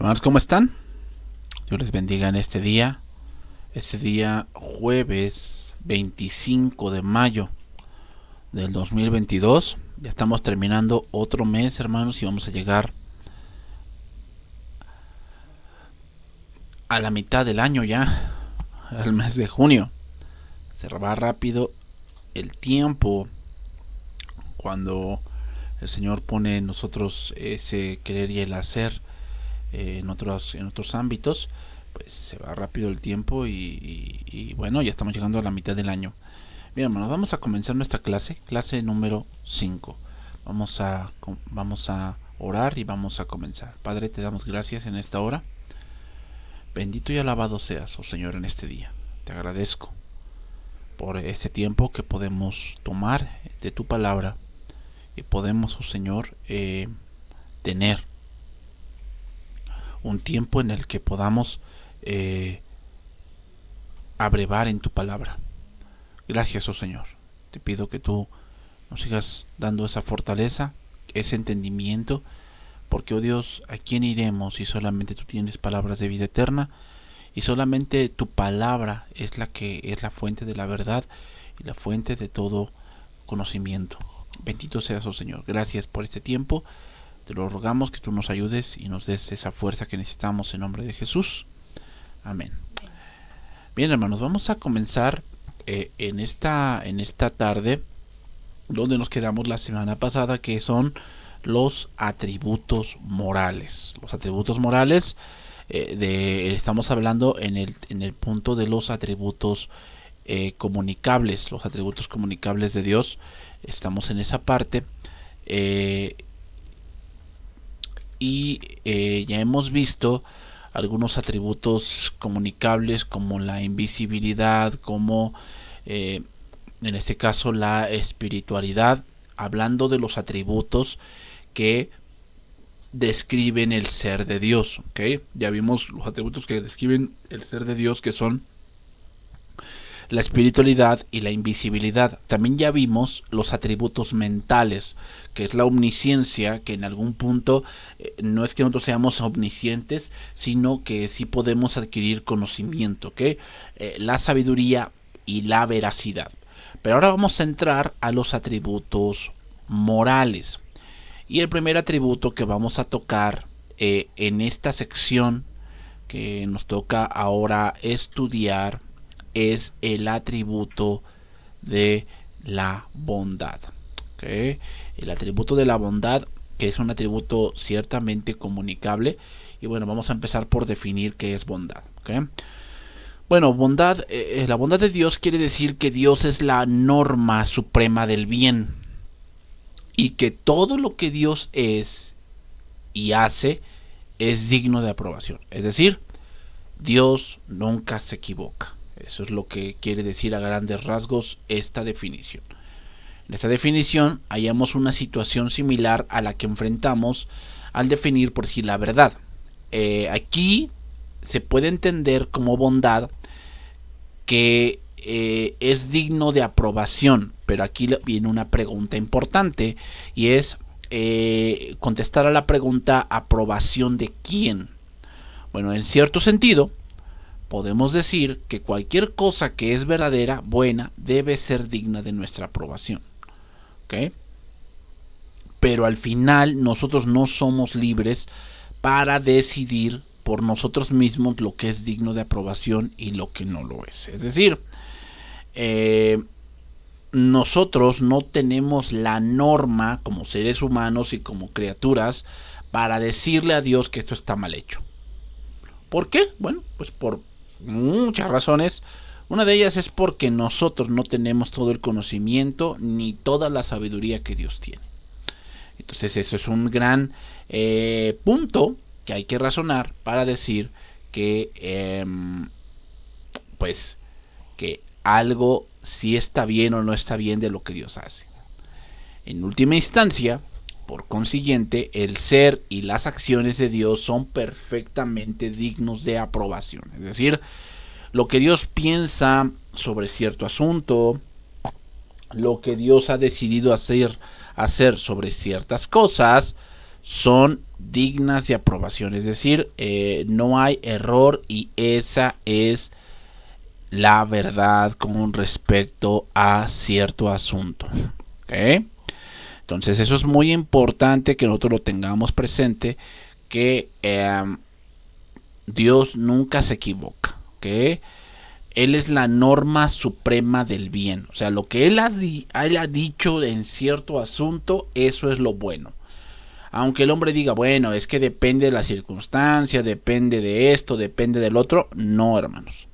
Hermanos, ¿cómo están? Dios les bendiga en este día jueves 25 de mayo del 2022. Ya estamos terminando otro mes, hermanos, y vamos a llegar a la mitad del año ya, al mes de junio. Se va rápido el tiempo cuando el Señor pone en nosotros ese querer y el hacer en otros ámbitos. Pues se va rápido el tiempo y bueno, ya estamos llegando a la mitad del año. Bien, hermanos, vamos a comenzar nuestra clase número 5. Vamos a orar y vamos a comenzar. Padre, te damos gracias en esta hora. Bendito y alabado seas, oh Señor, en este día. Te agradezco por este tiempo que podemos tomar de tu palabra y podemos, oh Señor, tener un tiempo en el que podamos abrevar en tu palabra. Gracias, oh Señor. Te pido que tú nos sigas dando esa fortaleza, ese entendimiento, porque, oh Dios, ¿a quién iremos si solamente tú tienes palabras de vida eterna? Y solamente tu palabra es la que es la fuente de la verdad y la fuente de todo conocimiento. Bendito seas, oh Señor. Gracias por este tiempo. Te lo rogamos que tú nos ayudes y nos des esa fuerza que necesitamos en nombre de Jesús. Amén. Bien, hermanos, vamos a comenzar en esta tarde donde nos quedamos la semana pasada, que son los atributos morales. Los atributos morales, estamos hablando en el punto de los atributos comunicables, los atributos comunicables de Dios. Estamos en esa parte y ya hemos visto algunos atributos comunicables como la invisibilidad, como en este caso la espiritualidad, hablando de los atributos que describen el ser de Dios. ¿Okay? Ya vimos los atributos que describen el ser de Dios, que son la espiritualidad y la invisibilidad. También ya vimos los atributos mentales, que es la omnisciencia, que en algún punto no es que nosotros seamos omniscientes, sino que sí podemos adquirir conocimiento, ¿okay? La sabiduría y la veracidad. Pero ahora vamos a entrar a los atributos morales. Y el primer atributo que vamos a tocar en esta sección que nos toca ahora estudiar es el atributo de la bondad. ¿Okay? El atributo de la bondad, que es un atributo ciertamente comunicable. Y bueno, vamos a empezar por definir qué es bondad. ¿Okay? Bueno, bondad, la bondad de Dios quiere decir que Dios es la norma suprema del bien. Y que todo lo que Dios es y hace es digno de aprobación. Es decir, Dios nunca se equivoca. Eso es lo que quiere decir a grandes rasgos esta definición. En esta definición hallamos una situación similar a la que enfrentamos al definir por sí la verdad. Aquí se puede entender como bondad que es digno de aprobación, pero aquí viene una pregunta importante y es contestar a la pregunta: ¿aprobación de quién? Bueno, en cierto sentido podemos decir que cualquier cosa que es verdadera, buena, debe ser digna de nuestra aprobación. ¿Okay? Pero al final nosotros no somos libres para decidir por nosotros mismos lo que es digno de aprobación y lo que no lo es. Es decir, nosotros no tenemos la norma como seres humanos y como criaturas para decirle a Dios que esto está mal hecho. ¿Por qué? Bueno, pues por muchas razones. Una de ellas es porque nosotros no tenemos todo el conocimiento ni toda la sabiduría que Dios tiene. Entonces eso es un gran punto que hay que razonar para decir que pues que algo sí está bien o no está bien de lo que Dios hace. En última instancia, por consiguiente, el ser y las acciones de Dios son perfectamente dignos de aprobación. Es decir, lo que Dios piensa sobre cierto asunto, lo que Dios ha decidido hacer sobre ciertas cosas, son dignas de aprobación. Es decir, no hay error y esa es la verdad con respecto a cierto asunto. ¿Okay? Entonces eso es muy importante que nosotros lo tengamos presente, que Dios nunca se equivoca. ¿Okay? Él es la norma suprema del bien. O sea, lo que Él ha dicho en cierto asunto, eso es lo bueno. Aunque el hombre diga, bueno, es que depende de la circunstancia, depende de esto, depende del otro. No, hermanos.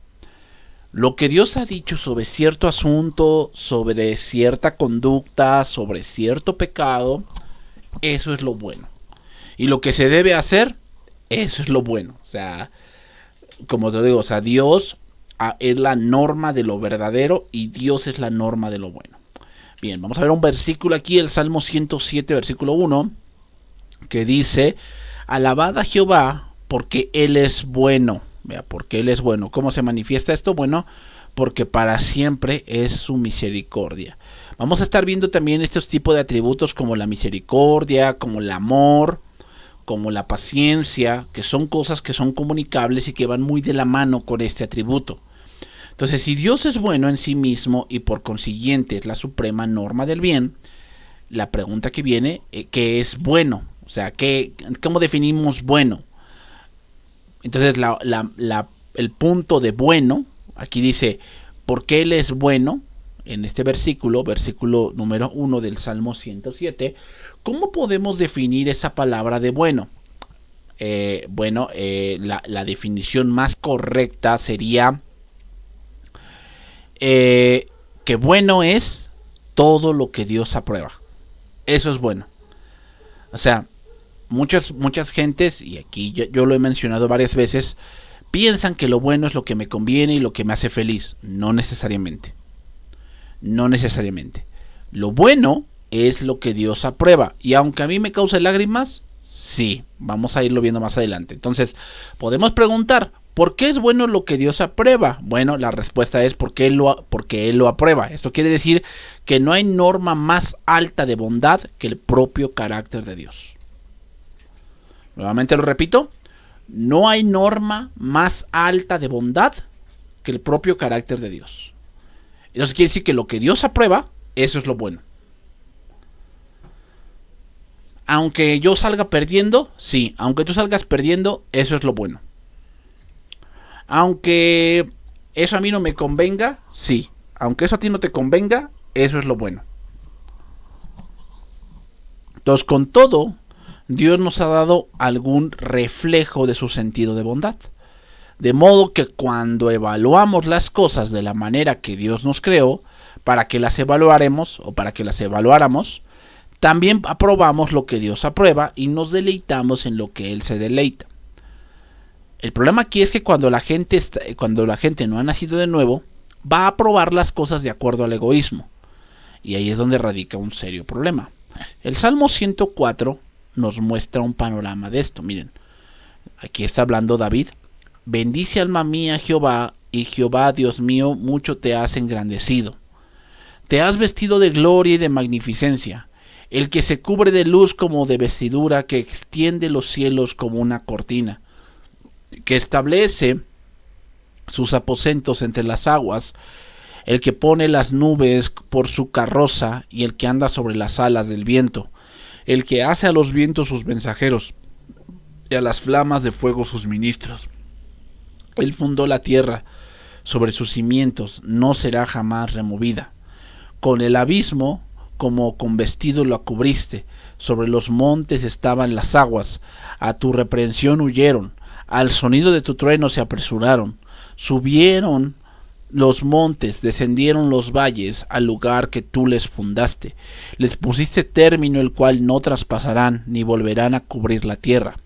Lo que Dios ha dicho sobre cierto asunto, sobre cierta conducta, sobre cierto pecado, eso es lo bueno. Y lo que se debe hacer, eso es lo bueno. O sea, como te digo, o sea, Dios es la norma de lo verdadero y Dios es la norma de lo bueno. Bien, vamos a ver un versículo aquí, el Salmo 107, versículo 1, que dice, alabad a Jehová porque Él es bueno. Vea, porque Él es bueno. ¿Cómo se manifiesta esto? Bueno, porque para siempre es su misericordia. Vamos a estar viendo también estos tipos de atributos como la misericordia, como el amor, como la paciencia, que son cosas que son comunicables y que van muy de la mano con este atributo. Entonces, si Dios es bueno en sí mismo y por consiguiente es la suprema norma del bien, la pregunta que viene, ¿qué es bueno? O sea, ¿cómo definimos bueno? Entonces, el punto de bueno, aquí dice, porque Él es bueno, en este versículo número 1 del Salmo 107, ¿cómo podemos definir esa palabra de bueno? La definición más correcta sería que bueno es todo lo que Dios aprueba. Eso es bueno. O sea, muchas gentes, y aquí yo lo he mencionado varias veces, piensan que lo bueno es lo que me conviene y lo que me hace feliz. No necesariamente. No necesariamente. Lo bueno es lo que Dios aprueba. Y aunque a mí me cause lágrimas, sí, vamos a irlo viendo más adelante. Entonces, podemos preguntar, ¿por qué es bueno lo que Dios aprueba? Bueno, la respuesta es porque Él lo aprueba. Esto quiere decir que no hay norma más alta de bondad que el propio carácter de Dios. Nuevamente lo repito, no hay norma más alta de bondad que el propio carácter de Dios. Entonces quiere decir que lo que Dios aprueba, eso es lo bueno. Aunque yo salga perdiendo, sí. Aunque tú salgas perdiendo, eso es lo bueno. Aunque eso a mí no me convenga, sí. Aunque eso a ti no te convenga, eso es lo bueno. Entonces, con todo, Dios nos ha dado algún reflejo de su sentido de bondad. De modo que cuando evaluamos las cosas de la manera que Dios nos creó, para que las evaluáramos, también aprobamos lo que Dios aprueba y nos deleitamos en lo que Él se deleita. El problema aquí es que cuando la gente no ha nacido de nuevo, va a aprobar las cosas de acuerdo al egoísmo. Y ahí es donde radica un serio problema. El Salmo 104 nos muestra un panorama de esto. Miren, aquí está hablando David. Bendice alma mía Jehová, y Jehová Dios mío mucho te has engrandecido. Te has vestido de gloria y de magnificencia, el que se cubre de luz como de vestidura, que extiende los cielos como una cortina, que establece sus aposentos entre las aguas, el que pone las nubes por su carroza y el que anda sobre las alas del viento, el que hace a los vientos sus mensajeros y a las flamas de fuego sus ministros. Él fundó la tierra sobre sus cimientos, no será jamás removida. Con el abismo como con vestido lo cubriste, sobre los montes estaban las aguas, a tu reprensión huyeron, al sonido de tu trueno se apresuraron, subieron los montes, descendieron los valles al lugar que tú les fundaste, les pusiste término el cual no traspasarán ni volverán a cubrir la tierra.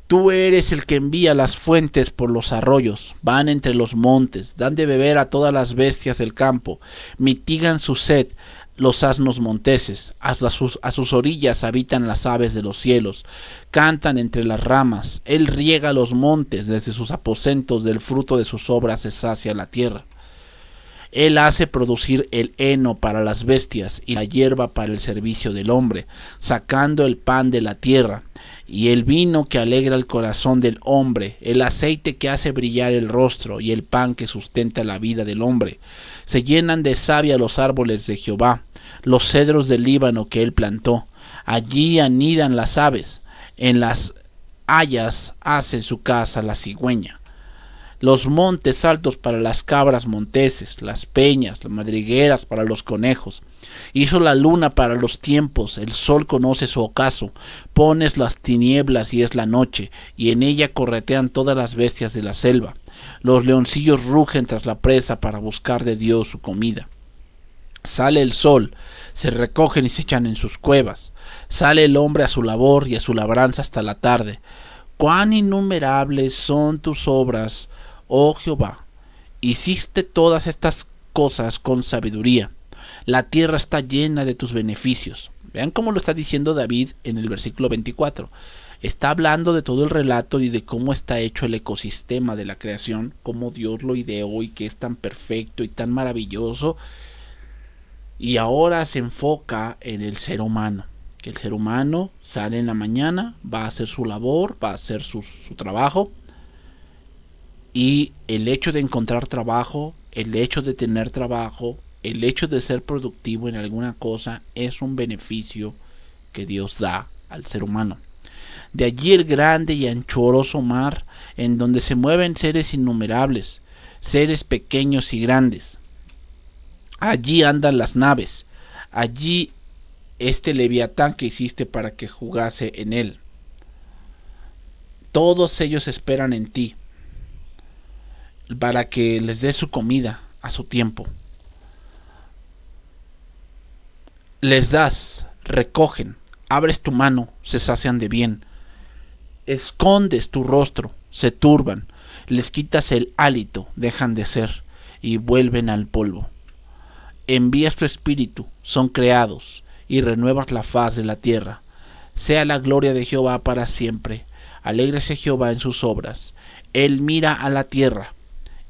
Tú eres el que envía las fuentes por los arroyos, van entre los montes, dan de beber a todas las bestias del campo, mitigan su sed los asnos monteses, a sus orillas habitan las aves de los cielos, cantan entre las ramas, él riega los montes, desde sus aposentos del fruto de sus obras se sacia la tierra. Él hace producir el heno para las bestias y la hierba para el servicio del hombre, sacando el pan de la tierra y el vino que alegra el corazón del hombre, el aceite que hace brillar el rostro y el pan que sustenta la vida del hombre. Se llenan de savia los árboles de Jehová, los cedros del Líbano que él plantó. Allí anidan las aves, en las hayas hace su casa la cigüeña. Los montes altos para las cabras monteses, las peñas, las madrigueras para los conejos. Hizo la luna para los tiempos, el sol conoce su ocaso. Pones las tinieblas y es la noche, y en ella corretean todas las bestias de la selva. Los leoncillos rugen tras la presa para buscar de Dios su comida. Sale el sol, se recogen y se echan en sus cuevas. Sale el hombre a su labor y a su labranza hasta la tarde. Cuán innumerables son tus obras, oh Jehová. Hiciste todas estas cosas con sabiduría. La tierra está llena de tus beneficios. Vean cómo lo está diciendo David en el versículo 24. Está hablando de todo el relato y de cómo está hecho el ecosistema de la creación, cómo Dios lo ideó y que es tan perfecto y tan maravilloso. Y ahora se enfoca en el ser humano. Que el ser humano sale en la mañana, va a hacer su labor, va a hacer su trabajo. Y el hecho de encontrar trabajo, el hecho de tener trabajo, el hecho de ser productivo en alguna cosa es un beneficio que Dios da al ser humano. De allí el grande y anchuroso mar, en donde se mueven seres innumerables, seres pequeños y grandes. Allí andan las naves, allí este leviatán que hiciste para que jugase en él. Todos ellos esperan en ti, para que les des su comida a su tiempo. Les das, recogen, abres tu mano, se sacian de bien. Escondes tu rostro, se turban, les quitas el hálito, dejan de ser y vuelven al polvo. Envías tu espíritu, son creados y renuevas la faz de la tierra. Sea la gloria de Jehová para siempre. Alégrese Jehová en sus obras. Él mira a la tierra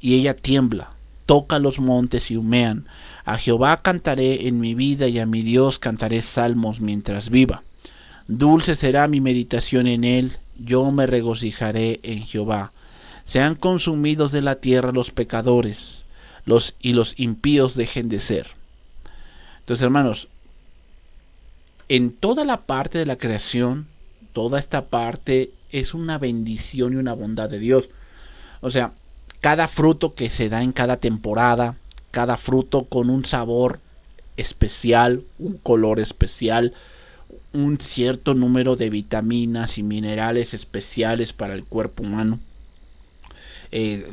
y ella tiembla. Toca los montes y humean. A Jehová cantaré en mi vida y a mi Dios cantaré salmos mientras viva. Dulce será mi meditación en él, yo me regocijaré en Jehová. Sean consumidos de la tierra los pecadores, los impíos dejen de ser. Entonces, hermanos, en toda la parte de la creación, toda esta parte es una bendición y una bondad de Dios. O sea, cada fruto que se da en cada temporada, cada fruto con un sabor especial, un color especial, un cierto número de vitaminas y minerales especiales para el cuerpo humano.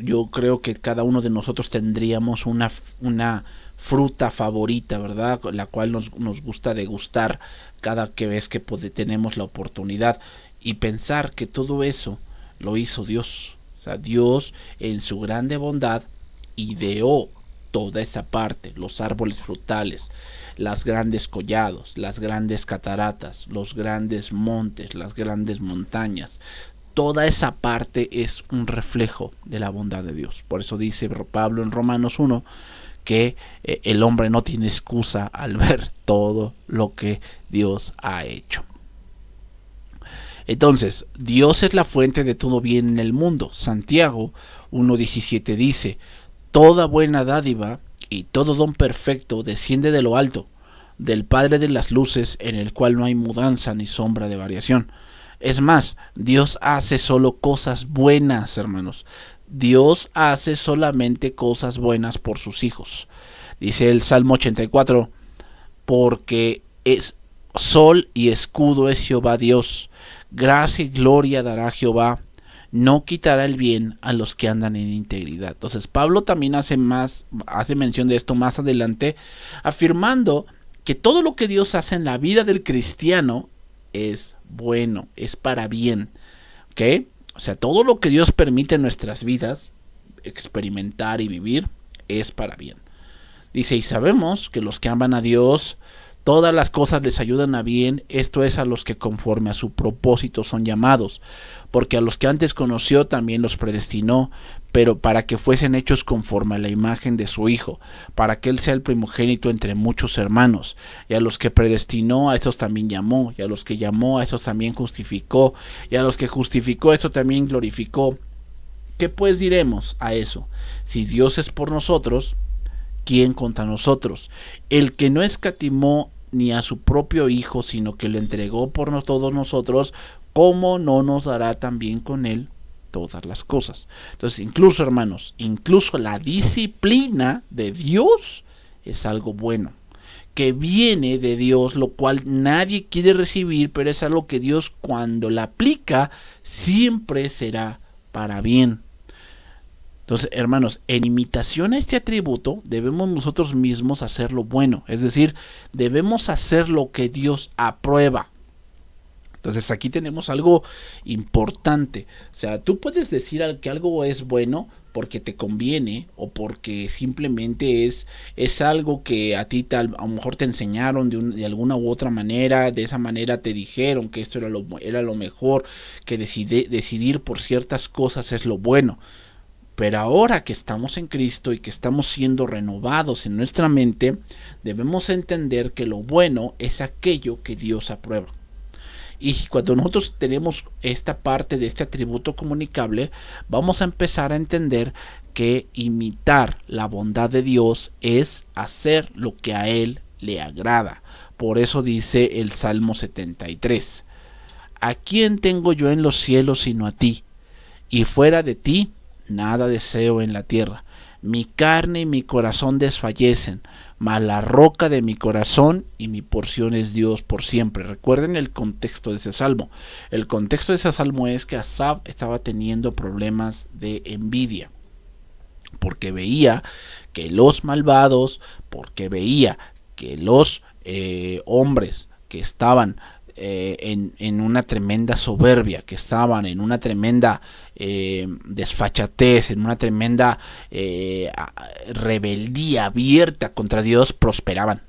Yo creo que cada uno de nosotros tendríamos una fruta favorita, ¿verdad? La cual nos gusta degustar cada vez que tenemos la oportunidad. Y pensar que todo eso lo hizo Dios. O sea, Dios en su grande bondad ideó toda esa parte, los árboles frutales, las grandes collados, las grandes cataratas, los grandes montes, las grandes montañas. Toda esa parte es un reflejo de la bondad de Dios. Por eso dice Pablo en Romanos 1 que el hombre no tiene excusa al ver todo lo que Dios ha hecho. Entonces, Dios es la fuente de todo bien en el mundo. Santiago 1:17 dice: toda buena dádiva y todo don perfecto desciende de lo alto, del Padre de las luces, en el cual no hay mudanza ni sombra de variación. Es más, Dios hace solo cosas buenas, hermanos. Dios hace solamente cosas buenas por sus hijos. Dice el Salmo 84, porque es sol y escudo es Jehová Dios. Gracia y gloria dará Jehová. No quitará el bien a los que andan en integridad. Entonces Pablo también hace mención de esto más adelante, afirmando que todo lo que Dios hace en la vida del cristiano es bueno, es para bien. ¿Ok? O sea, todo lo que Dios permite en nuestras vidas experimentar y vivir es para bien. Dice, y sabemos que los que aman a Dios, Todas las cosas les ayudan a bien, esto es a los que conforme a su propósito son llamados, porque a los que antes conoció también los predestinó, pero para que fuesen hechos conforme a la imagen de su Hijo, para que Él sea el primogénito entre muchos hermanos. Y a los que predestinó, a esos también llamó, y a los que llamó, a esos también justificó, y a los que justificó, a esos también glorificó. ¿Qué pues diremos a eso? Si Dios es por nosotros, ¿quién contra nosotros? El que no escatimó ni a su propio Hijo, sino que lo entregó por todos nosotros, ¿cómo no nos dará también con él todas las cosas? Entonces, incluso, hermanos, incluso la disciplina de Dios es algo bueno, que viene de Dios, lo cual nadie quiere recibir, pero es algo que Dios, cuando la aplica, siempre será para bien. Entonces, hermanos, en imitación a este atributo, debemos nosotros mismos hacer lo bueno. Es decir, debemos hacer lo que Dios aprueba. Entonces, aquí tenemos algo importante. O sea, tú puedes decir que algo es bueno porque te conviene o porque simplemente es algo que a ti a lo mejor te enseñaron de alguna u otra manera. De esa manera te dijeron que esto era lo mejor, que decidir por ciertas cosas es lo bueno. Pero ahora que estamos en Cristo y que estamos siendo renovados en nuestra mente, debemos entender que lo bueno es aquello que Dios aprueba. Y cuando nosotros tenemos esta parte de este atributo comunicable, vamos a empezar a entender que imitar la bondad de Dios es hacer lo que a Él le agrada. Por eso dice el Salmo 73. ¿A quién tengo yo en los cielos sino a ti? Y fuera de ti, nada deseo en la tierra. Mi carne y mi corazón desfallecen, mas la roca de mi corazón y mi porción es Dios por siempre. Recuerden el contexto de ese salmo. El contexto de ese salmo es que Asaf estaba teniendo problemas de envidia, porque veía que los malvados, porque veía que los hombres que estaban en una tremenda soberbia, que estaban en una tremenda desfachatez, en una tremenda rebeldía abierta contra Dios, prosperaban.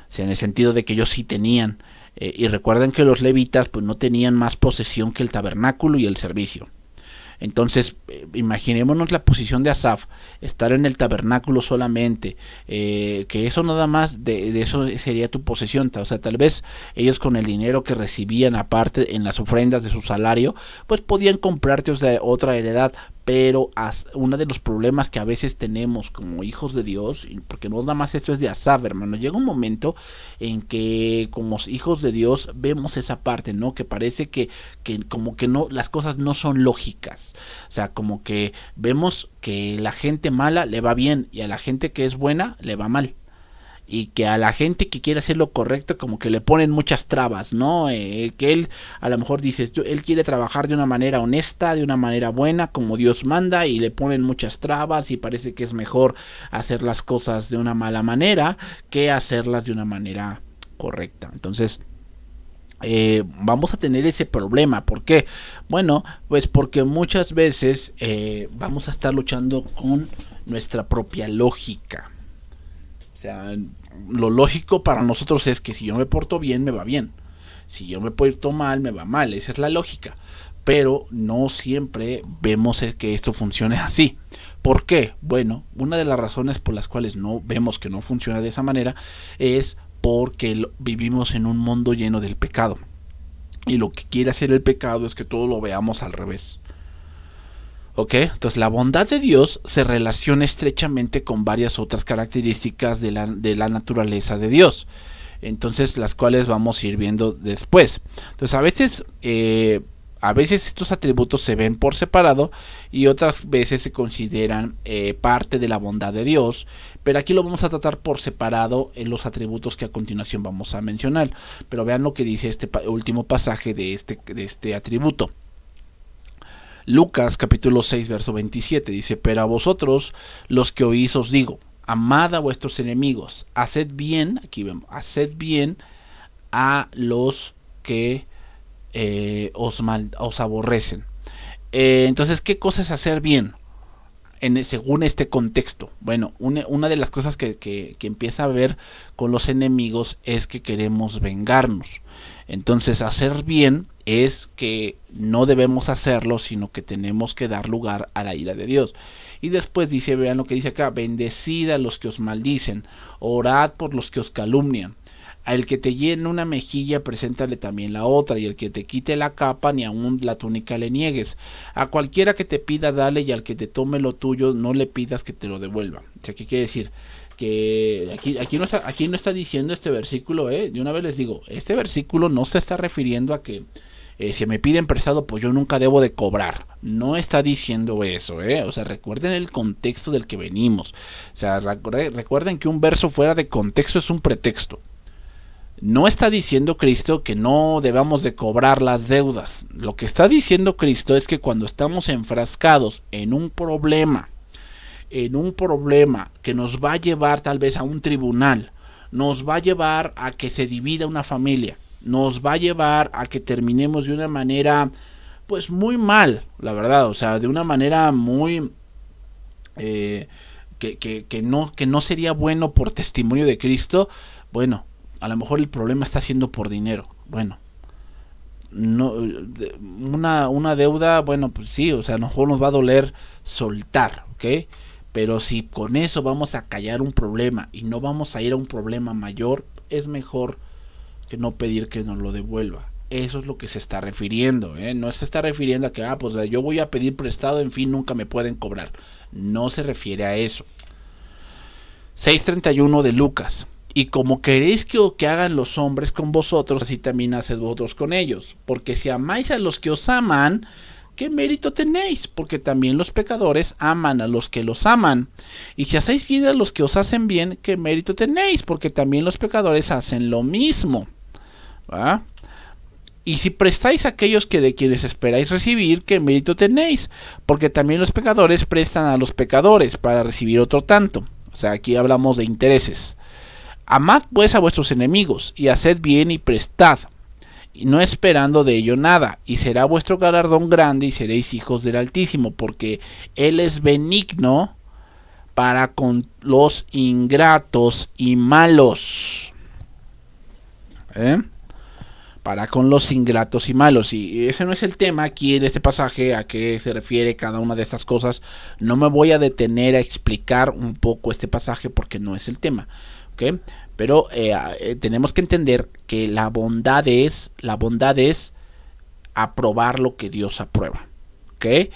O sea, en el sentido de que ellos sí tenían, y recuerden que los levitas pues no tenían más posesión que el tabernáculo y el servicio. Entonces, imaginémonos la posición de Asaf, estar en el tabernáculo solamente, que eso nada más de eso sería tu posesión. O sea, tal vez ellos con el dinero que recibían aparte en las ofrendas de su salario, pues podían comprarte otra heredad. Pero uno de los problemas que a veces tenemos como hijos de Dios, porque no nada más esto es de Asaf, hermano, llega un momento en que como hijos de Dios vemos esa parte, ¿no? Que parece que como que no, las cosas no son lógicas. O sea, como que vemos que la gente mala le va bien y a la gente que es buena le va mal. Y que a la gente que quiere hacer lo correcto como que le ponen muchas trabas, ¿no? Que él a lo mejor dices, él quiere trabajar de una manera honesta, de una manera buena, como Dios manda, y le ponen muchas trabas y parece que es mejor hacer las cosas de una mala manera que hacerlas de una manera correcta. Entonces, vamos a tener ese problema. ¿Por qué? Bueno, pues porque muchas veces vamos a estar luchando con nuestra propia lógica. O sea, lo lógico para nosotros es que si yo me porto bien, me va bien. Si yo me porto mal, me va mal. Esa es la lógica. Pero no siempre vemos que esto funcione así. ¿Por qué? Bueno, una de las razones por las cuales no vemos que no funciona de esa manera es porque vivimos en un mundo lleno del pecado. Y lo que quiere hacer el pecado es que todo lo veamos al revés. ¿Ok? Entonces la bondad de Dios se relaciona estrechamente con varias otras características de la naturaleza de Dios. Entonces las cuales vamos a ir viendo después. Entonces a veces estos atributos se ven por separado y otras veces se consideran parte de la bondad de Dios. Pero aquí lo vamos a tratar por separado en los atributos que a continuación vamos a mencionar. Pero vean lo que dice este último pasaje de este atributo. Lucas capítulo 6 verso 27 dice: pero a vosotros los que oís os digo, amad a vuestros enemigos, haced bien, aquí vemos, haced bien a los que os aborrecen. Entonces, ¿qué cosa es hacer bien? según este contexto. Bueno, una de las cosas que empieza a ver con los enemigos es que queremos vengarnos. Entonces, hacer bien es que no debemos hacerlo, sino que tenemos que dar lugar a la ira de Dios. Y después dice, vean lo que dice acá: bendecid a los que os maldicen, orad por los que os calumnian. Al que te llene una mejilla, preséntale también la otra, y al que te quite la capa, ni aun la túnica le niegues. A cualquiera que te pida, dale, y al que te tome lo tuyo, no le pidas que te lo devuelva. O sea, ¿qué quiere decir? Que aquí no está diciendo este versículo, de una vez les digo, este versículo no se está refiriendo a que si me piden prestado, pues yo nunca debo de cobrar. No está diciendo eso, O sea, recuerden el contexto del que venimos. O sea, recuerden que un verso fuera de contexto es un pretexto. No está diciendo Cristo que no debamos de cobrar las deudas. Lo que está diciendo Cristo es que cuando estamos enfrascados en un problema que nos va a llevar tal vez a un tribunal, nos va a llevar a que se divida una familia, nos va a llevar a que terminemos de una manera pues muy mal, la verdad, o sea, de una manera muy que no sería bueno por testimonio de Cristo. Bueno, a lo mejor el problema está siendo por dinero. Bueno, no, una deuda, bueno, pues sí, o sea, a lo mejor nos va a doler soltar, ¿ok? Pero si con eso vamos a callar un problema y no vamos a ir a un problema mayor, es mejor que no pedir que nos lo devuelva. Eso es lo que se está refiriendo, No se está refiriendo a que, pues yo voy a pedir prestado, en fin, nunca me pueden cobrar. No se refiere a eso. 6:31 de Lucas. Y como queréis que hagan los hombres con vosotros, así también haced vosotros con ellos. Porque si amáis a los que os aman, ¿qué mérito tenéis? Porque también los pecadores aman a los que los aman. Y si hacéis bien a los que os hacen bien, ¿qué mérito tenéis? Porque también los pecadores hacen lo mismo. ¿Va? Y si prestáis a aquellos que de quienes esperáis recibir, ¿qué mérito tenéis? Porque también los pecadores prestan a los pecadores para recibir otro tanto. O sea, aquí hablamos de intereses. Amad pues a vuestros enemigos, y haced bien y prestad, y no esperando de ello nada, y será vuestro galardón grande, y seréis hijos del Altísimo, porque Él es benigno para con los ingratos y malos. Para con los ingratos y malos. Y ese no es el tema aquí en este pasaje, a qué se refiere cada una de estas cosas. No me voy a detener a explicar un poco este pasaje porque no es el tema. ¿Okay? Pero tenemos que entender que la bondad es aprobar lo que Dios aprueba. ¿Okay?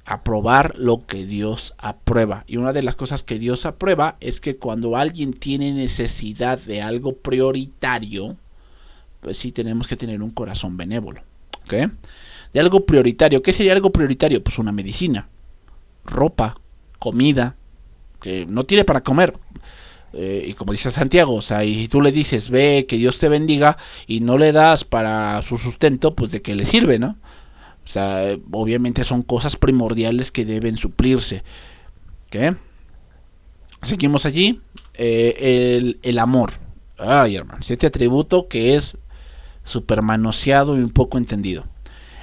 Aprobar lo que Dios aprueba. Y una de las cosas que Dios aprueba es que cuando alguien tiene necesidad de algo prioritario, pues sí tenemos que tener un corazón benévolo. ¿Okay? De algo prioritario. ¿Qué sería algo prioritario? Pues una medicina, ropa, comida, que no tiene para comer. Y como dice Santiago, o sea, y si tú le dices, ve, que Dios te bendiga, y no le das para su sustento, pues de qué le sirve, ¿no? O sea, obviamente son cosas primordiales que deben suplirse. ¿Qué? Seguimos allí. El amor. Ay, hermanos, este atributo que es súper manoseado y un poco entendido.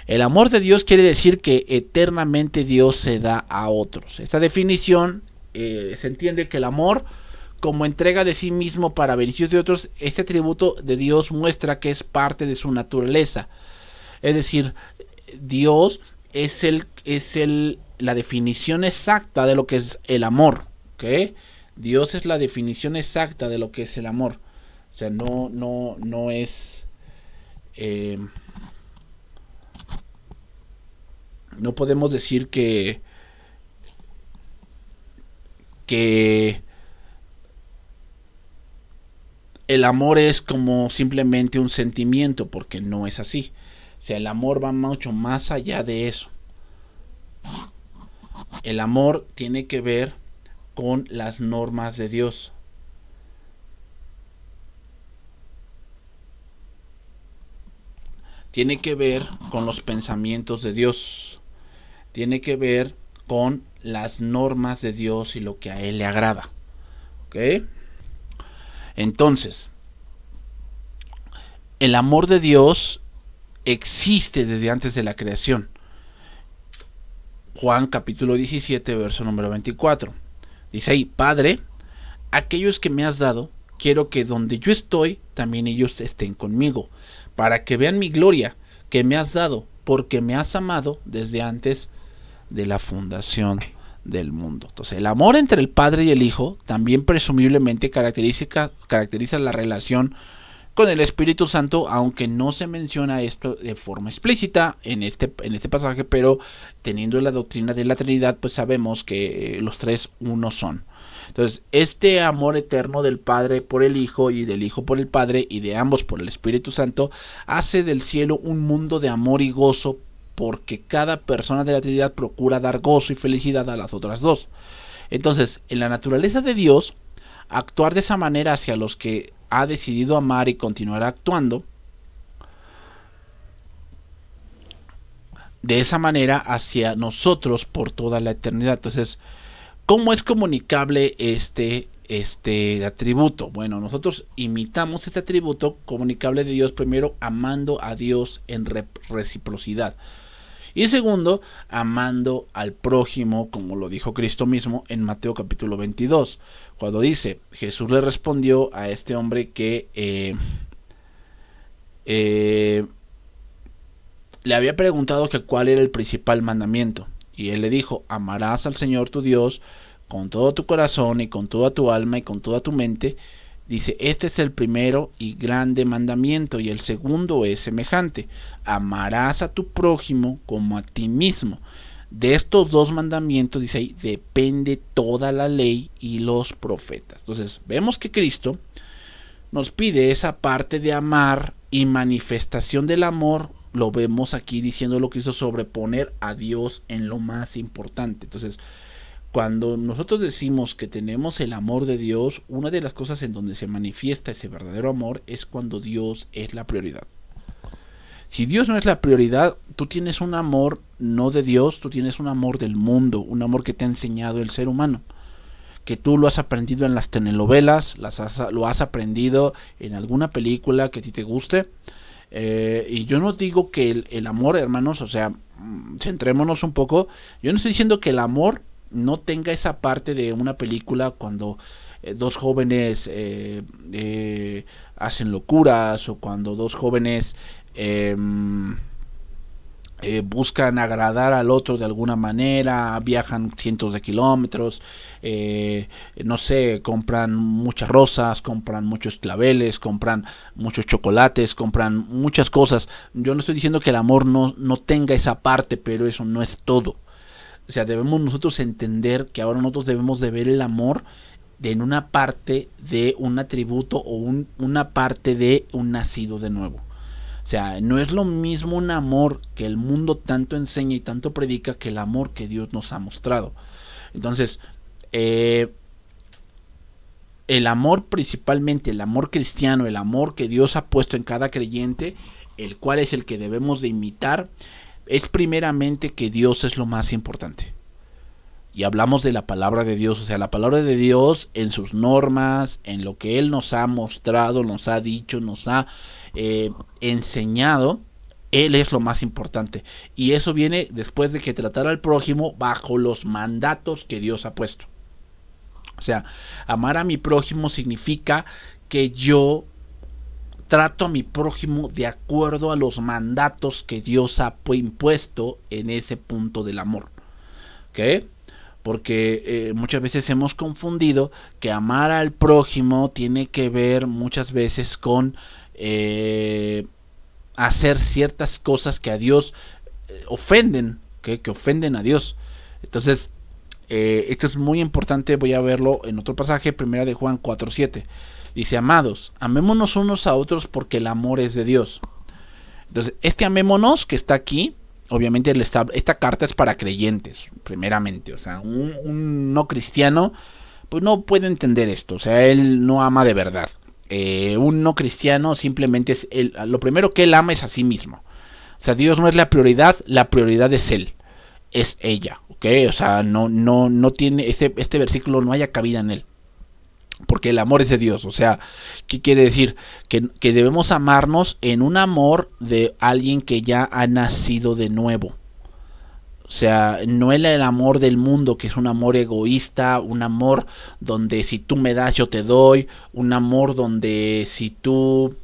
El amor de Dios quiere decir que eternamente Dios se da a otros. Esta definición se entiende que el amor, como entrega de sí mismo para beneficio de otros, este atributo de Dios muestra que es parte de su naturaleza. Es decir, Dios es la definición exacta de lo que es el amor. ¿Okay? Dios es la definición exacta de lo que es el amor. O sea, no es... no podemos decir que el amor es como simplemente un sentimiento, porque no es así. O sea, el amor va mucho más allá de eso. El amor tiene que ver con las normas de Dios. Tiene que ver con los pensamientos de Dios. Tiene que ver con las normas de Dios y lo que a Él le agrada. ¿Ok? Entonces, el amor de Dios existe desde antes de la creación. Juan capítulo 17, verso número 24. Dice ahí: Padre, aquellos que me has dado, quiero que donde yo estoy, también ellos estén conmigo, para que vean mi gloria que me has dado, porque me has amado desde antes de la fundación del mundo. Entonces, el amor entre el Padre y el Hijo también presumiblemente caracteriza la relación con el Espíritu Santo, aunque no se menciona esto de forma explícita en este pasaje, pero teniendo la doctrina de la Trinidad, pues sabemos que los tres uno son. Entonces, este amor eterno del Padre por el Hijo y del Hijo por el Padre y de ambos por el Espíritu Santo hace del cielo un mundo de amor y gozo, porque cada persona de la Trinidad procura dar gozo y felicidad a las otras dos. Entonces, en la naturaleza de Dios, actuar de esa manera hacia los que ha decidido amar y continuará actuando de esa manera hacia nosotros por toda la eternidad. Entonces, ¿cómo es comunicable este atributo? Bueno, nosotros imitamos este atributo comunicable de Dios, primero amando a Dios en reciprocidad, y segundo, amando al prójimo, como lo dijo Cristo mismo en Mateo capítulo 22, cuando dice: Jesús le respondió a este hombre que le había preguntado que cuál era el principal mandamiento, y él le dijo: amarás al Señor tu Dios con todo tu corazón y con toda tu alma y con toda tu mente. Dice: este es el primero y grande mandamiento, y el segundo es semejante: amarás a tu prójimo como a ti mismo. De estos dos mandamientos, dice ahí, depende toda la ley y los profetas. Entonces, vemos que Cristo nos pide esa parte de amar y manifestación del amor. Lo vemos aquí diciéndolo Cristo, sobreponer a Dios en lo más importante. Entonces, cuando nosotros decimos que tenemos el amor de Dios, una de las cosas en donde se manifiesta ese verdadero amor es cuando Dios es la prioridad. Si Dios no es la prioridad, tú tienes un amor no de Dios, tú tienes un amor del mundo, un amor que te ha enseñado el ser humano, que tú lo has aprendido en las telenovelas, lo has aprendido en alguna película que a ti te guste. Y yo no digo que el amor, hermanos, o sea, centrémonos un poco. Yo no estoy diciendo que el amor no tenga esa parte de una película cuando dos jóvenes hacen locuras, o cuando dos jóvenes buscan agradar al otro de alguna manera, viajan cientos de kilómetros, no sé, compran muchas rosas, compran muchos claveles, compran muchos chocolates, compran muchas cosas. Yo no estoy diciendo que el amor no tenga esa parte, pero eso no es todo. O sea, debemos nosotros entender que ahora nosotros debemos de ver el amor en una parte de un atributo o una parte de un nacido de nuevo. O sea, no es lo mismo un amor que el mundo tanto enseña y tanto predica que el amor que Dios nos ha mostrado. Entonces, el amor, principalmente el amor cristiano, el amor que Dios ha puesto en cada creyente, el cual es el que debemos de imitar, es primeramente que Dios es lo más importante. Y hablamos de la palabra de Dios, o sea, la palabra de Dios en sus normas, en lo que Él nos ha mostrado, nos ha dicho, nos ha enseñado. Él es lo más importante. Y eso viene después de que tratar al prójimo bajo los mandatos que Dios ha puesto. O sea, amar a mi prójimo significa que yo trato a mi prójimo de acuerdo a los mandatos que Dios ha impuesto en ese punto del amor. ¿Ok? Porque muchas veces hemos confundido que amar al prójimo tiene que ver muchas veces con hacer ciertas cosas que a Dios ofenden, que ofenden a Dios. Entonces, esto es muy importante. Voy a verlo en otro pasaje, primera de Juan 4:7. Dice: amados, amémonos unos a otros porque el amor es de Dios. Entonces, este amémonos que está aquí, obviamente esta carta es para creyentes, primeramente. O sea, un no cristiano pues no puede entender esto. O sea, él no ama de verdad. Un no cristiano simplemente es lo primero que él ama es a sí mismo. O sea, Dios no es la prioridad es él, es ella. ¿Ok? O sea, no tiene este versículo, no haya cabida en él. Porque el amor es de Dios. O sea, ¿qué quiere decir? Que debemos amarnos en un amor de alguien que ya ha nacido de nuevo. O sea, no es el amor del mundo, que es un amor egoísta, un amor donde si tú me das yo te doy, un amor donde si tú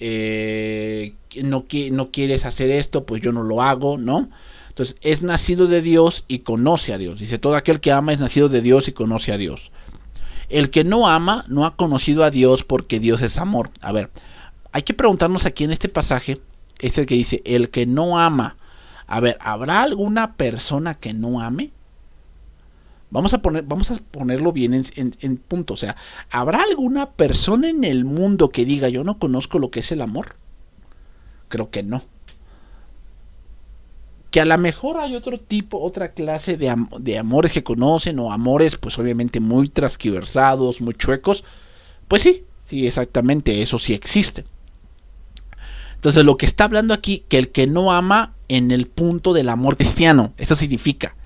no quieres hacer esto, pues yo no lo hago, ¿no? Entonces es nacido de Dios y conoce a Dios. Dice, todo aquel que ama es nacido de Dios y conoce a Dios. El que no ama no ha conocido a Dios, porque Dios es amor. A ver, hay que preguntarnos aquí en este pasaje, es el que dice, el que no ama. A ver, ¿habrá alguna persona que no ame? Vamos a ponerlo bien en punto. O sea, ¿habrá alguna persona en el mundo que diga, yo no conozco lo que es el amor? Creo que no. Que a lo mejor hay otro tipo, otra clase de amores que conocen, o amores pues obviamente muy transquiversados, muy chuecos. Pues sí, sí, exactamente, eso sí existe. Entonces lo que está hablando aquí, que el que no ama en el punto del amor cristiano, eso significa,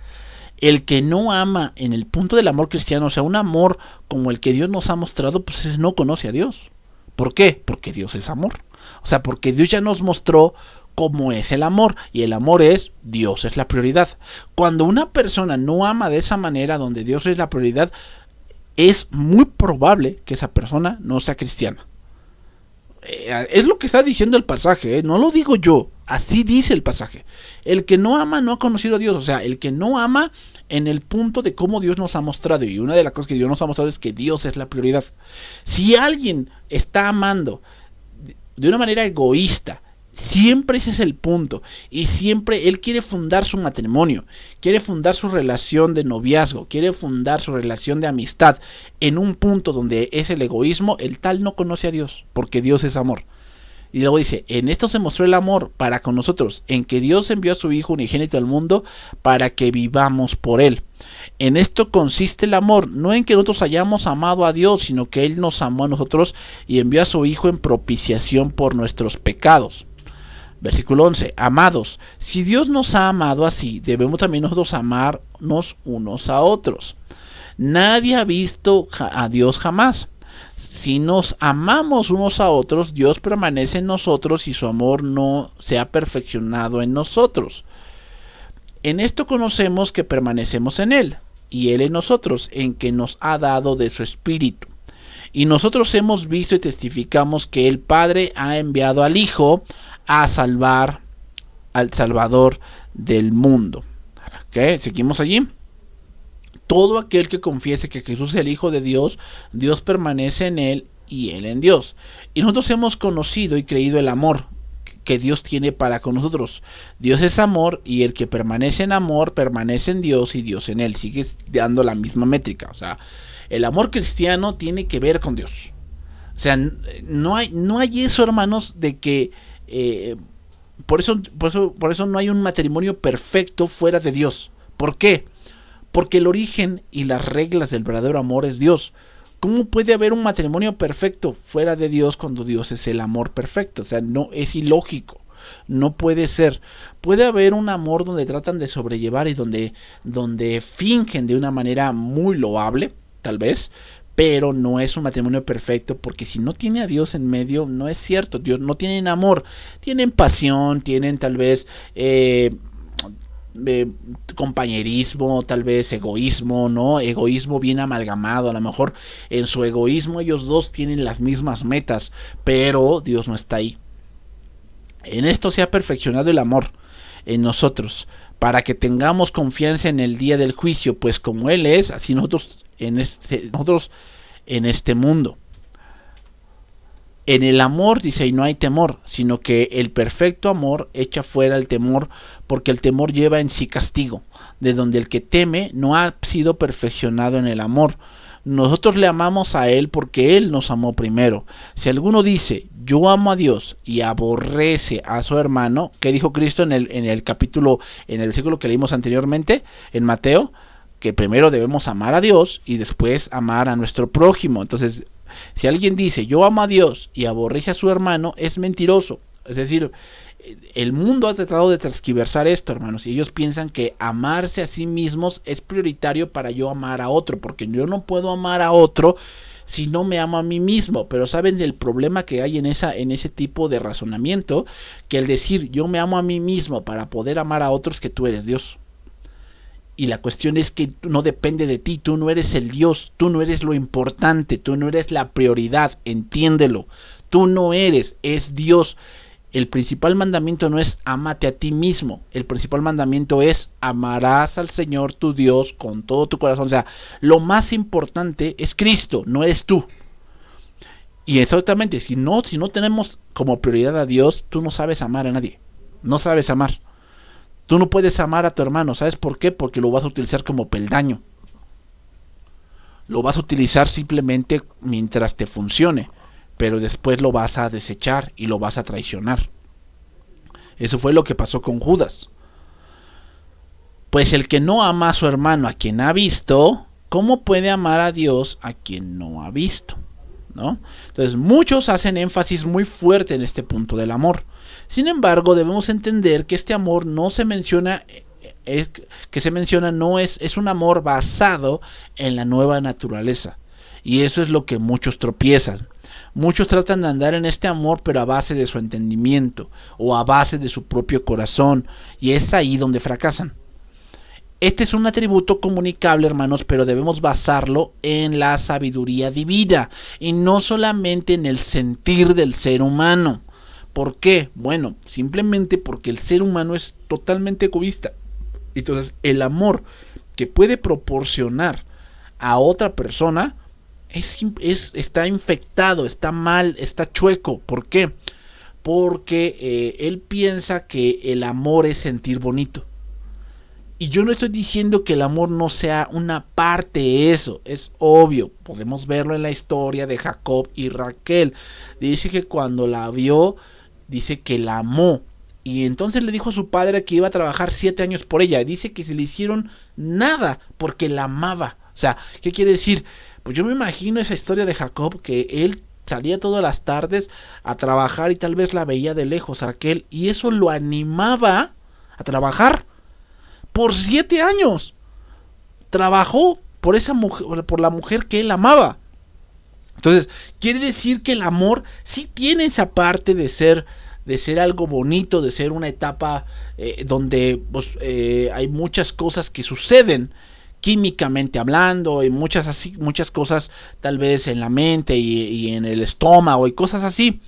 el que no ama en el punto del amor cristiano, o sea, un amor como el que Dios nos ha mostrado, pues no conoce a Dios. ¿Por qué? Porque Dios es amor. O sea, porque Dios ya nos mostró cómo es el amor, y el amor es Dios, es la prioridad. Cuando una persona no ama de esa manera, donde Dios es la prioridad, es muy probable que esa persona no sea cristiana. Es lo que está diciendo el pasaje, no lo digo yo, así dice el pasaje. El que no ama no ha conocido a Dios. O sea, el que no ama en el punto de cómo Dios nos ha mostrado, y una de las cosas que Dios nos ha mostrado es que Dios es la prioridad. Si alguien está amando de una manera egoísta, siempre ese es el punto, y siempre él quiere fundar su matrimonio, quiere fundar su relación de noviazgo, quiere fundar su relación de amistad en un punto donde es el egoísmo, el tal no conoce a Dios, porque Dios es amor. Y luego dice, en esto se mostró el amor para con nosotros, en que Dios envió a su Hijo unigénito al mundo para que vivamos por él. En esto consiste el amor, no en que nosotros hayamos amado a Dios, sino que Él nos amó a nosotros y envió a su Hijo en propiciación por nuestros pecados. Versículo 11. Amados, si Dios nos ha amado así, debemos también nosotros amarnos unos a otros. Nadie ha visto a Dios jamás. Si nos amamos unos a otros, Dios permanece en nosotros y su amor no se ha perfeccionado en nosotros. En esto conocemos que permanecemos en Él, y Él en nosotros, en que nos ha dado de su Espíritu. Y nosotros hemos visto y testificamos que el Padre ha enviado al Hijo a salvar al Salvador del mundo. ¿Okay? Seguimos allí. Todo aquel que confiese que Jesús es el Hijo de Dios, Dios permanece en él y él en Dios. Y nosotros hemos conocido y creído el amor que Dios tiene para con nosotros. Dios es amor, y el que permanece en amor permanece en Dios y Dios en él. Sigue dando la misma métrica. O sea, el amor cristiano tiene que ver con Dios. O sea, no hay eso, hermanos, de que por eso no hay un matrimonio perfecto fuera de Dios. ¿Por qué? Porque el origen y las reglas del verdadero amor es Dios. ¿Cómo puede haber un matrimonio perfecto fuera de Dios cuando Dios es el amor perfecto? O sea, no, es ilógico. No puede ser. Puede haber un amor donde tratan de sobrellevar y donde fingen de una manera muy loable, tal vez, pero no es un matrimonio perfecto, porque si no tiene a Dios en medio, no es cierto. Dios no tienen amor, tienen pasión, tienen tal vez compañerismo, tal vez egoísmo, ¿no? Egoísmo bien amalgamado. A lo mejor en su egoísmo ellos dos tienen las mismas metas, pero Dios no está ahí. En esto se ha perfeccionado el amor en nosotros, para que tengamos confianza en el día del juicio, pues como Él es, así nosotros en este mundo. En el amor, dice, y no hay temor, sino que el perfecto amor echa fuera el temor, porque el temor lleva en sí castigo, de donde el que teme no ha sido perfeccionado en el amor. Nosotros le amamos a Él porque Él nos amó primero. Si alguno dice, yo amo a Dios, y aborrece a su hermano, ¿qué dijo Cristo en el capítulo, en el versículo que leímos anteriormente, en Mateo? Que primero debemos amar a Dios y después amar a nuestro prójimo. Entonces, si alguien dice, yo amo a Dios, y aborrece a su hermano, es mentiroso. Es decir, el mundo ha tratado de transquiversar esto, hermanos, y ellos piensan que amarse a sí mismos es prioritario para yo amar a otro, porque yo no puedo amar a otro si no me amo a mí mismo. Pero saben el problema que hay en ese tipo de razonamiento, que el decir yo me amo a mí mismo para poder amar a otros, que tú eres Dios. Y la cuestión es que no depende de ti, tú no eres el Dios, tú no eres lo importante, tú no eres la prioridad, entiéndelo. Tú no eres, es Dios. El principal mandamiento no es ámate a ti mismo, el principal mandamiento es amarás al Señor tu Dios con todo tu corazón. O sea, lo más importante es Cristo, no eres tú. Y exactamente, si no tenemos como prioridad a Dios, tú no sabes amar a nadie, no sabes amar. Tú no puedes amar a tu hermano, ¿sabes por qué? Porque lo vas a utilizar como peldaño. Lo vas a utilizar simplemente mientras te funcione, pero después lo vas a desechar y lo vas a traicionar. Eso fue lo que pasó con Judas. Pues el que no ama a su hermano a quien ha visto, ¿cómo puede amar a Dios a quien no ha visto? ¿No? Entonces muchos hacen énfasis muy fuerte en este punto del amor. Sin embargo, debemos entender que este amor no se menciona, es un amor basado en la nueva naturaleza. Y eso es lo que muchos tropiezan. Muchos tratan de andar en este amor, pero a base de su entendimiento o a base de su propio corazón, y es ahí donde fracasan. Este es un atributo comunicable, hermanos, pero debemos basarlo en la sabiduría divina y no solamente en el sentir del ser humano. ¿Por qué? Bueno, simplemente porque el ser humano es totalmente egoísta. Entonces, el amor que puede proporcionar a otra persona está infectado, está mal, está chueco. ¿Por qué? Porque él piensa que el amor es sentir bonito. Y yo no estoy diciendo que el amor no sea una parte de eso, es obvio, podemos verlo en la historia de Jacob y Raquel. Dice que cuando la vio, dice que la amó. Y entonces le dijo a su padre que iba a trabajar 7 años por ella. Dice que se le hicieron nada porque la amaba. O sea, ¿qué quiere decir? Pues yo me imagino esa historia de Jacob, que él salía todas las tardes a trabajar y tal vez la veía de lejos, Raquel, y eso lo animaba a trabajar. Por 7 años trabajó por esa mujer, por la mujer que él amaba. Entonces, quiere decir que el amor sí tiene esa parte de ser algo bonito, de ser una etapa donde pues, hay muchas cosas que suceden químicamente hablando, y muchas cosas tal vez en la mente y en el estómago y cosas así.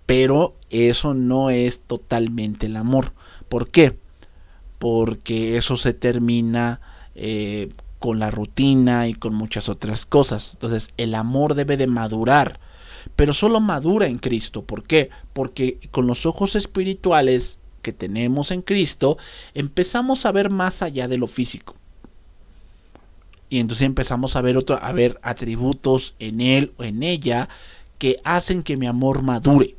Pero eso no es totalmente el amor. ¿Por qué? Porque eso se termina con la rutina y con muchas otras cosas. Entonces el amor debe de madurar, pero solo madura en Cristo. ¿Por qué? Porque con los ojos espirituales que tenemos en Cristo empezamos a ver más allá de lo físico. Y entonces empezamos a ver atributos en él o en ella que hacen que mi amor madure.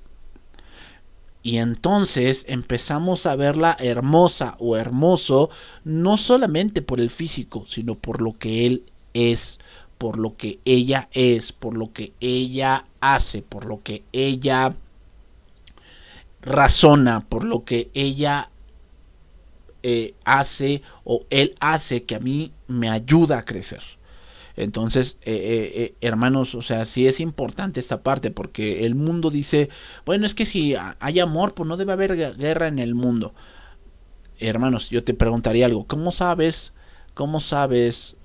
Y entonces empezamos a verla hermosa o hermoso, no solamente por el físico, sino por lo que él es, por lo que ella es, por lo que ella hace, por lo que ella razona, por lo que ella hace o él hace, que a mí me ayuda a crecer. Entonces, hermanos, o sea, sí es importante esta parte, porque el mundo dice, bueno, es que si hay amor, pues no debe haber guerra en el mundo. Hermanos, yo te preguntaría algo, ¿cómo sabes,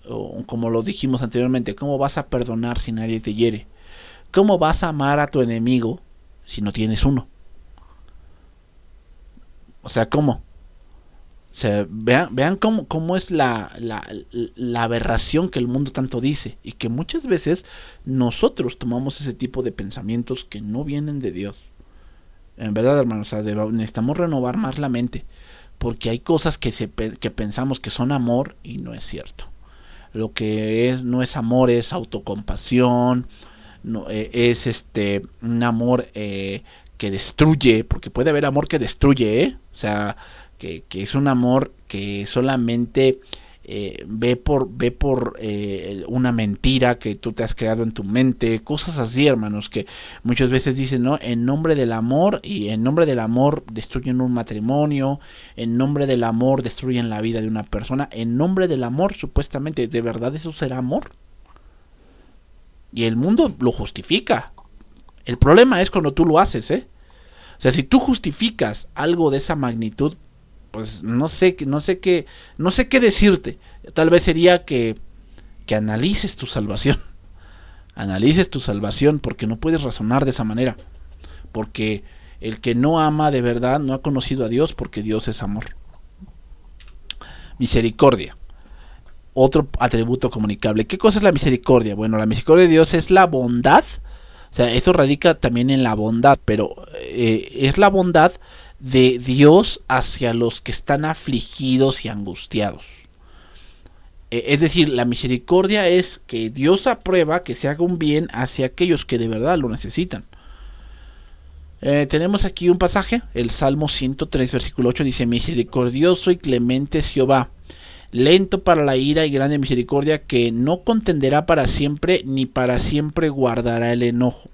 o como lo dijimos anteriormente, cómo vas a perdonar si nadie te hiere? ¿Cómo vas a amar a tu enemigo si no tienes uno? O sea, ¿cómo? O sea, vean cómo es la aberración que el mundo tanto dice, y que muchas veces nosotros tomamos ese tipo de pensamientos que no vienen de Dios. En verdad, hermanos, o sea, necesitamos renovar más la mente, porque hay cosas que pensamos que son amor y no es cierto. Lo que no es amor, es autocompasión, no, es un amor que destruye, porque puede haber amor que destruye, o sea, que es un amor que solamente ve por una mentira que tú te has creado en tu mente, cosas así, hermanos, que muchas veces dicen, ¿no? En nombre del amor, y en nombre del amor destruyen un matrimonio, en nombre del amor destruyen la vida de una persona, en nombre del amor, supuestamente, ¿de verdad eso será amor? Y el mundo lo justifica. El problema es cuando tú lo haces, O sea, si tú justificas algo de esa magnitud, pues no sé qué decirte. Tal vez sería que analices tu salvación. Analices tu salvación, porque no puedes razonar de esa manera. Porque el que no ama de verdad no ha conocido a Dios, porque Dios es amor. Misericordia. Otro atributo comunicable. ¿Qué cosa es la misericordia? Bueno, la misericordia de Dios es la bondad. O sea, eso radica también en la bondad, pero es la bondad de Dios hacia los que están afligidos y angustiados. Es decir, la misericordia es que Dios aprueba que se haga un bien hacia aquellos que de verdad lo necesitan. Tenemos aquí un pasaje, el Salmo 103, versículo 8, dice: misericordioso y clemente es Jehová, lento para la ira y grande misericordia, que no contenderá para siempre, ni para siempre guardará el enojo.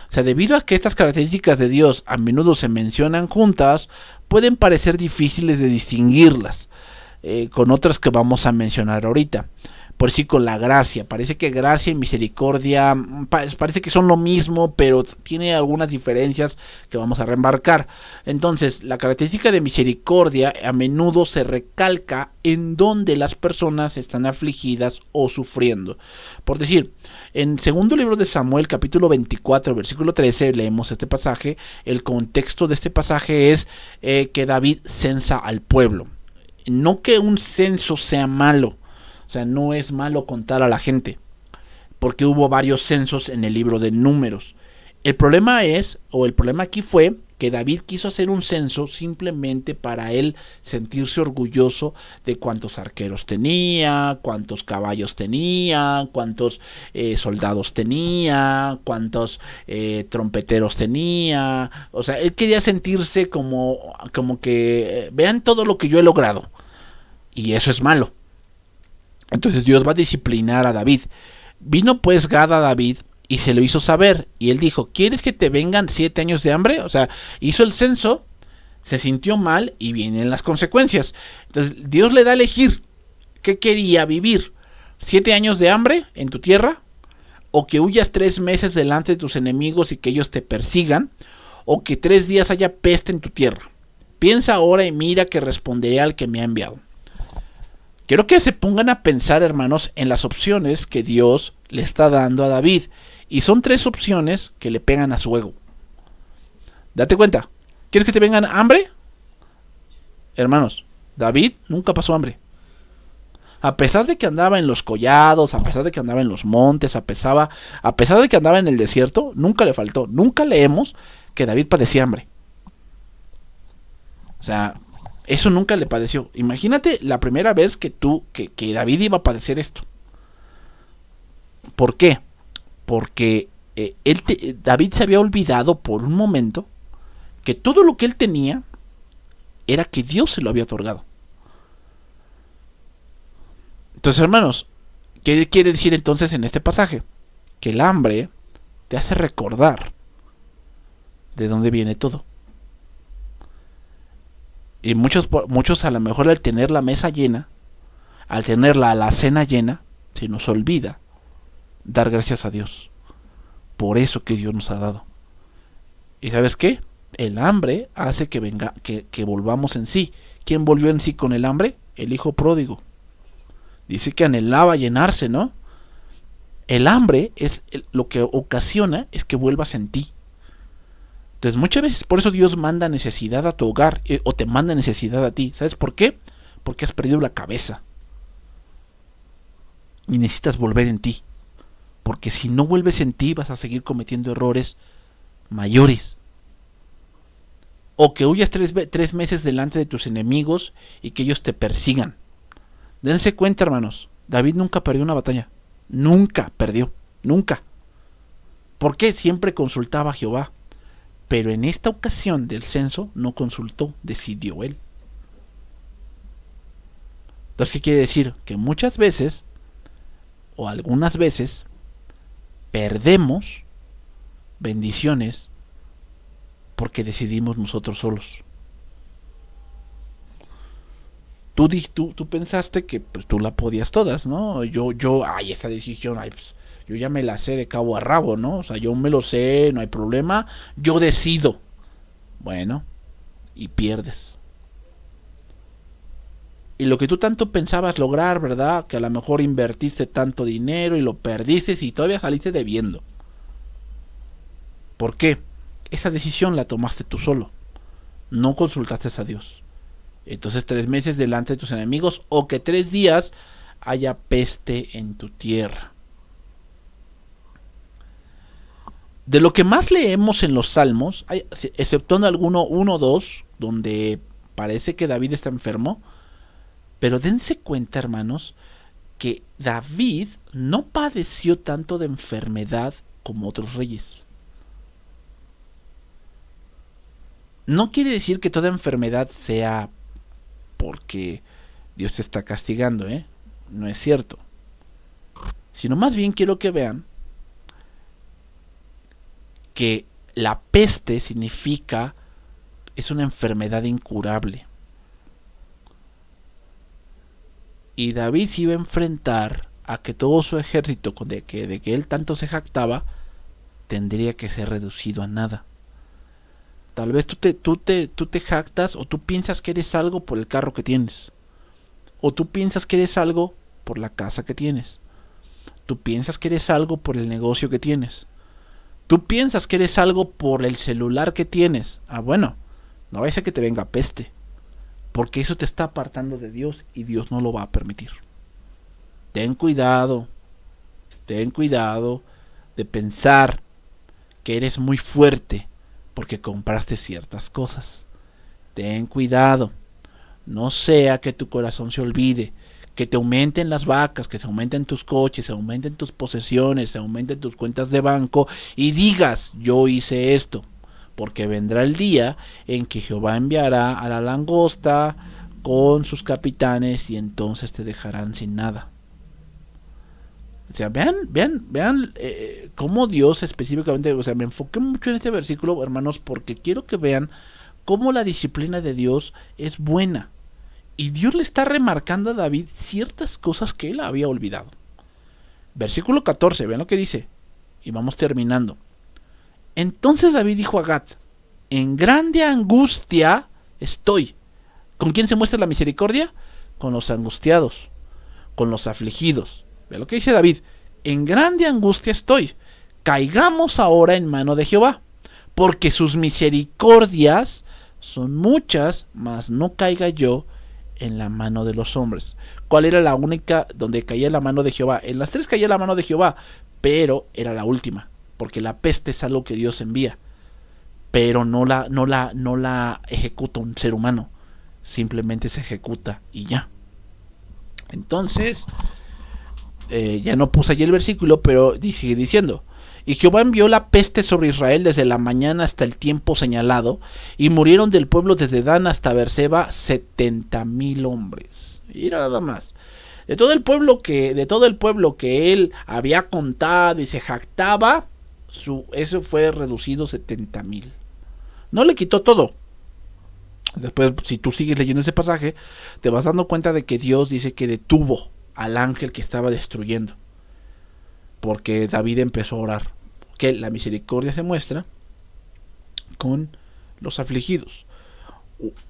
O sea, debido a que estas características de Dios a menudo se mencionan juntas, pueden parecer difíciles de distinguirlas con otras que vamos a mencionar ahorita. Por sí, con la gracia, parece que gracia y misericordia parece que son lo mismo, pero tiene algunas diferencias que vamos a remarcar. Entonces, la característica de misericordia a menudo se recalca en donde las personas están afligidas o sufriendo. Por decir, en segundo libro de Samuel, capítulo 24, versículo 13, leemos este pasaje. El contexto de este pasaje es que David censa al pueblo. No que un censo sea malo. O sea, no es malo contar a la gente, porque hubo varios censos en el libro de Números. El problema aquí fue que David quiso hacer un censo simplemente para él sentirse orgulloso de cuántos arqueros tenía, cuántos caballos tenía, cuántos soldados tenía, cuántos trompeteros tenía. O sea, él quería sentirse como que vean todo lo que yo he logrado. Y eso es malo. Entonces Dios va a disciplinar a David. Vino pues Gad a David y se lo hizo saber. Y él dijo: ¿quieres que te vengan 7 años de hambre? O sea, hizo el censo, se sintió mal y vienen las consecuencias. Entonces Dios le da a elegir qué quería vivir: 7 años de hambre en tu tierra, o que huyas 3 meses delante de tus enemigos y que ellos te persigan, o que 3 días haya peste en tu tierra. Piensa ahora y mira que responderé al que me ha enviado. Quiero que se pongan a pensar, hermanos, en las opciones que Dios le está dando a David. Y son 3 opciones que le pegan a su ego. Date cuenta. ¿Quieres que te vengan hambre? Hermanos, David nunca pasó hambre. A pesar de que andaba en los collados, a pesar de que andaba en los montes, a pesar de que andaba en el desierto, nunca le faltó. Nunca leemos que David padecía hambre. O sea, eso nunca le padeció. Imagínate la primera vez que David iba a padecer esto. ¿Por qué? Porque David se había olvidado por un momento que todo lo que él tenía era que Dios se lo había otorgado. Entonces, hermanos, ¿qué quiere decir entonces en este pasaje? Que el hambre te hace recordar de dónde viene todo. Y muchos a lo mejor, al tener la mesa llena, al tener la alacena llena, se nos olvida dar gracias a Dios por eso que Dios nos ha dado. ¿Y sabes qué? El hambre hace que volvamos en sí. ¿Quién volvió en sí con el hambre? El hijo pródigo. Dice que anhelaba llenarse, ¿no? El hambre lo que ocasiona es que vuelvas en ti. Entonces muchas veces por eso Dios manda necesidad a tu hogar o te manda necesidad a ti. ¿Sabes por qué? Porque has perdido la cabeza y necesitas volver en ti. Porque si no vuelves en ti vas a seguir cometiendo errores mayores. O que huyas 3 meses delante de tus enemigos y que ellos te persigan. Dense cuenta, hermanos, David nunca perdió una batalla. Nunca perdió. Nunca. ¿Por qué? Siempre consultaba a Jehová. Pero en esta ocasión del censo no consultó, decidió él. Entonces, ¿qué quiere decir? Que muchas veces, o algunas veces, perdemos bendiciones porque decidimos nosotros solos. Tú pensaste que pues, tú la podías todas, ¿no? Esta decisión, pues, yo ya me la sé de cabo a rabo, ¿no? O sea, yo me lo sé, no hay problema, yo decido. Bueno, y pierdes. Y lo que tú tanto pensabas lograr, ¿verdad? Que a lo mejor invertiste tanto dinero y lo perdiste y todavía saliste debiendo. ¿Por qué? Esa decisión la tomaste tú solo. No consultaste a Dios. Entonces 3 meses delante de tus enemigos, o que 3 días haya peste en tu tierra. De lo que más leemos en los salmos, exceptuando alguno 1 o 2, donde parece que David está enfermo, pero dense cuenta, hermanos, que David no padeció tanto de enfermedad como otros reyes. No quiere decir que toda enfermedad sea porque Dios te está castigando, ¿eh? No es cierto. Sino más bien quiero que vean que la peste significa, es una enfermedad incurable. Y David se iba a enfrentar a que todo su ejército, de que él tanto se jactaba, tendría que ser reducido a nada. Tal vez tú te jactas, o tú piensas que eres algo por el carro que tienes, o tú piensas que eres algo por la casa que tienes, tú piensas que eres algo por el negocio que tienes, tú piensas que eres algo por el celular que tienes. Bueno, no vaya a ser que te venga peste, porque eso te está apartando de Dios y Dios no lo va a permitir. Ten cuidado de pensar que eres muy fuerte porque compraste ciertas cosas. Ten cuidado, no sea que tu corazón se olvide, que te aumenten las vacas, que se aumenten tus coches, se aumenten tus posesiones, se aumenten tus cuentas de banco y digas, yo hice esto, porque vendrá el día en que Jehová enviará a la langosta con sus capitanes y entonces te dejarán sin nada. O sea, vean cómo Dios específicamente, o sea, me enfoqué mucho en este versículo, hermanos, porque quiero que vean cómo la disciplina de Dios es buena. Y Dios le está remarcando a David ciertas cosas que él había olvidado. Versículo 14, vean lo que dice. Y vamos terminando. Entonces David dijo a Gad, en grande angustia estoy. ¿Con quién se muestra la misericordia? Con los angustiados, con los afligidos. Ve lo que dice David, en grande angustia estoy, caigamos ahora en mano de Jehová, porque sus misericordias son muchas, mas no caiga yo en la mano de los hombres. ¿Cuál era la única donde caía la mano de Jehová? En las 3 caía la mano de Jehová, pero era la última, porque la peste es algo que Dios envía, pero no la ejecuta un ser humano, simplemente se ejecuta y ya. Entonces, ya no puse allí el versículo, pero sigue diciendo, y Jehová envió la peste sobre Israel desde la mañana hasta el tiempo señalado, y murieron del pueblo desde Dan hasta Beerseba 70,000 hombres. Mira nada más. De todo el pueblo que él había contado y se jactaba, eso fue reducido 70,000. No le quitó todo. Después, si tú sigues leyendo ese pasaje, te vas dando cuenta de que Dios dice que detuvo al ángel que estaba destruyendo, porque David empezó a orar, que la misericordia se muestra con los afligidos.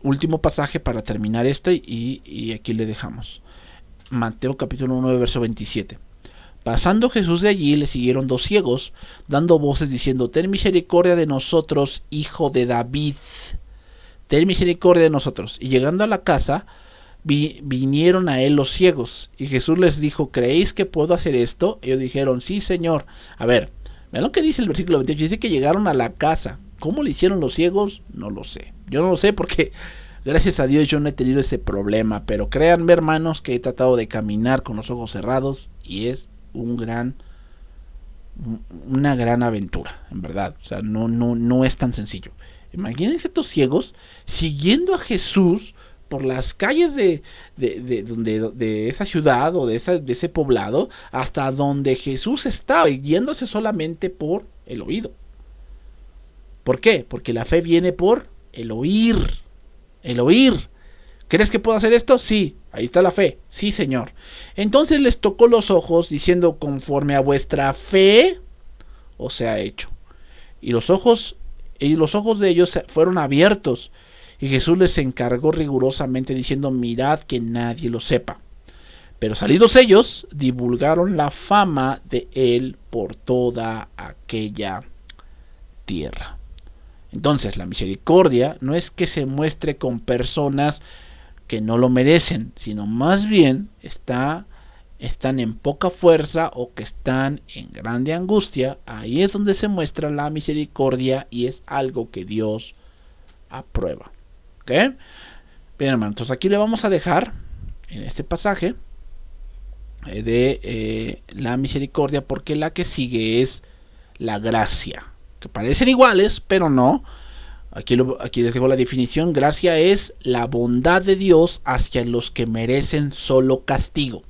Último pasaje para terminar y aquí le dejamos. Mateo capítulo 9 verso 27. Pasando Jesús de allí, le siguieron 2 ciegos, dando voces diciendo, ten misericordia de nosotros, hijo de David, ten misericordia de nosotros. Y llegando a la casa, vinieron a él los ciegos, y Jesús les dijo, ¿creéis que puedo hacer esto? Ellos dijeron, sí, Señor. A ver, vean lo que dice el versículo 28, dice que llegaron a la casa. ¿Cómo le hicieron los ciegos? No lo sé. Yo no lo sé porque, gracias a Dios, yo no he tenido ese problema, pero créanme, hermanos, que he tratado de caminar con los ojos cerrados, y es una gran aventura, en verdad. O sea, no es tan sencillo. Imagínense estos ciegos siguiendo a Jesús por las calles de esa ciudad o de ese poblado hasta donde Jesús estaba, yéndose solamente por el oído. ¿Por qué? Porque la fe viene por el oír. El oír. ¿Crees que puedo hacer esto? Sí, ahí está la fe. Sí, Señor. Entonces les tocó los ojos diciendo, conforme a vuestra fe os sea hecho. Y los ojos de ellos fueron abiertos, Y Jesús les encargó rigurosamente diciendo: mirad que nadie lo sepa. Pero salidos ellos, divulgaron la fama de él por toda aquella tierra. Entonces, la misericordia no es que se muestre con personas que no lo merecen, sino más bien están en poca fuerza o que están en grande angustia. Ahí es donde se muestra la misericordia y es algo que Dios aprueba. ¿Ok? Bien, hermano, entonces aquí le vamos a dejar en este pasaje de la misericordia, porque la que sigue es la gracia, que parecen iguales, pero no. Aquí les dejo la definición. Gracia es la bondad de Dios hacia los que merecen solo castigo.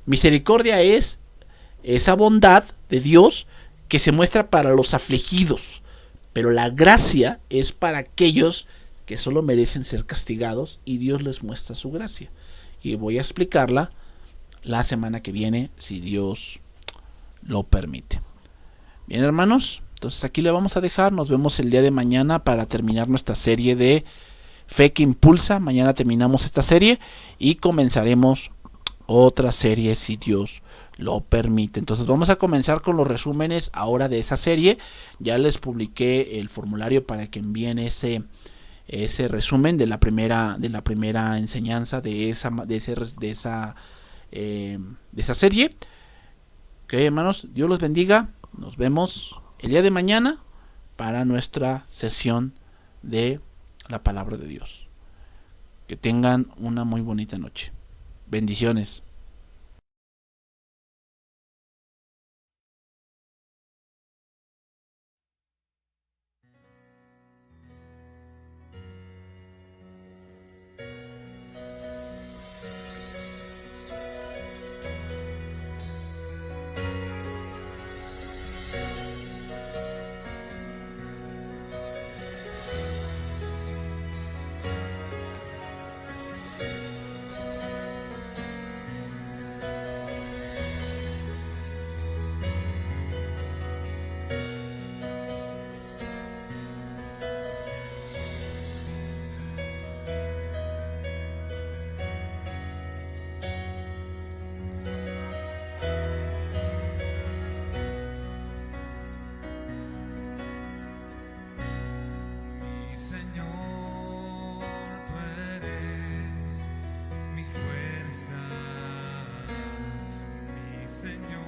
Misericordia es esa bondad de Dios que se muestra para los afligidos, pero la gracia es para aquellos que solo merecen ser castigados y Dios les muestra su gracia. Y voy a explicarla la semana que viene, si Dios lo permite. Bien, hermanos, entonces aquí le vamos a dejar. Nos vemos el día de mañana para terminar nuestra serie de Fe que Impulsa. Mañana terminamos esta serie y comenzaremos otra serie si Dios lo permite. Entonces vamos a comenzar con los resúmenes ahora de esa serie. Ya les publiqué el formulario para que envíen ese resumen de la primera enseñanza de esa serie. Ok, hermanos, Dios los bendiga. Nos vemos el día de mañana para nuestra sesión de la palabra de Dios. Que tengan una muy bonita noche. Bendiciones. Señor, tú eres mi fuerza, mi Señor.